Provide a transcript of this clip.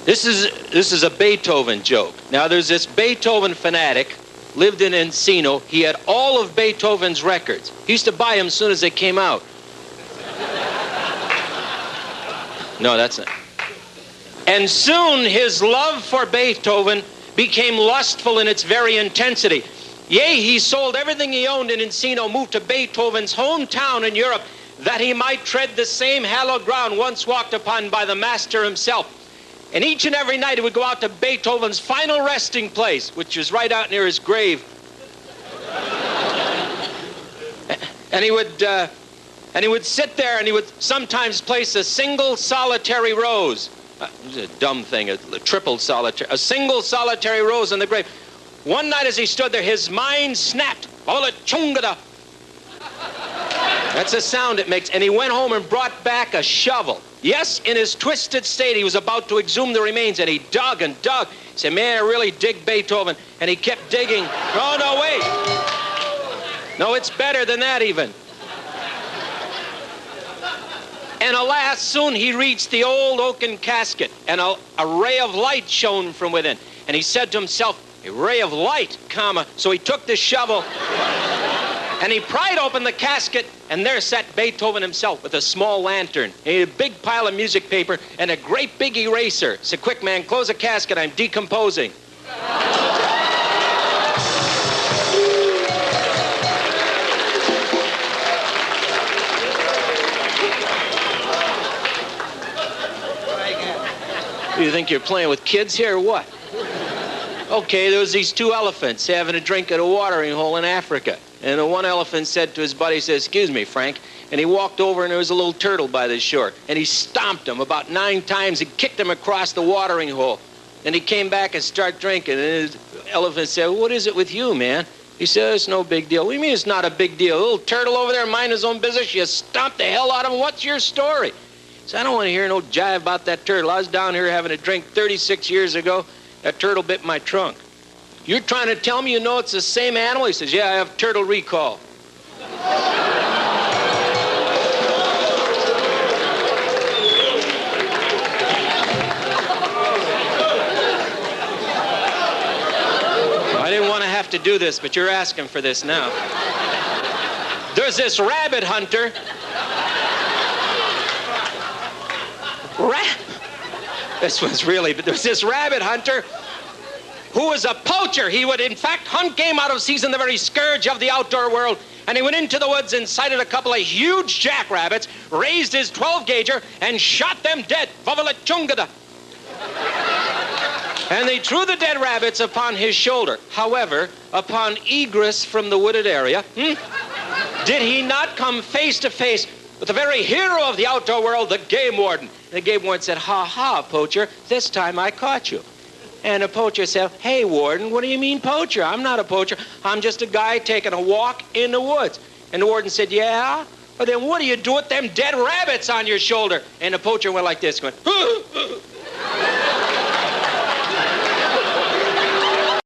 This is a Beethoven joke. Now, there's this Beethoven fanatic, lived in Encino. He had all of Beethoven's records. He used to buy them as soon as they came out. No, that's not. And soon his love for Beethoven became lustful in its very intensity. Yea, he sold everything he owned in Encino, moved to Beethoven's hometown in Europe, that he might tread the same hallowed ground once walked upon by the master himself. And each and every night he would go out to Beethoven's final resting place, which was right out near his grave. And he would sit there, and he would sometimes place a single solitary rose. It was a dumb thing, a triple solitary, a single solitary rose on the grave. One night as he stood there, his mind snapped. That's the sound it makes. And he went home and brought back a shovel. Yes, in his twisted state, he was about to exhume the remains, and he dug and dug. He said, man, I really dig Beethoven. And he kept digging. Oh, no, wait. No, it's better than that even. And alas, soon he reached the old oaken casket, and a ray of light shone from within. And he said to himself, a ray of light, comma. So he took the shovel, and he pried open the casket, and there sat Beethoven himself with a small lantern, a big pile of music paper, and a great big eraser. He said, quick, man, close the casket, I'm decomposing. You think you're playing with kids here or what? Okay, there was these two elephants having a drink at a watering hole in Africa. And the one elephant said to his buddy, he said, excuse me, Frank. And he walked over, and there was a little turtle by the shore. And he stomped him about 9 times. He kicked him across the watering hole. And he came back and started drinking. And his elephant said, what is it with you, man? He said, it's no big deal. What do you mean it's not a big deal? A little turtle over there minding his own business. You stomped the hell out of him. What's your story? He said, I don't want to hear no jive about that turtle. I was down here having a drink 36 years ago. That turtle bit my trunk. You're trying to tell me you know it's the same animal? He says, yeah, I have turtle recall. I didn't want to have to do this, but you're asking for this now. There's this rabbit hunter. This was really, but there was this rabbit hunter who was a poacher. He would, in fact, hunt game out of season, the very scourge of the outdoor world. And he went into the woods and sighted a couple of huge jackrabbits, raised his 12-gauger, and shot them dead. And they threw the dead rabbits upon his shoulder. However, upon egress from the wooded area, did he not come face to face with the very hero of the outdoor world, the game warden? And the game warden said, ha ha, poacher, this time I caught you. And the poacher said, hey, warden, what do you mean poacher? I'm not a poacher. I'm just a guy taking a walk in the woods. And the warden said, yeah? Well, then what do you do with them dead rabbits on your shoulder? And the poacher went like this, going,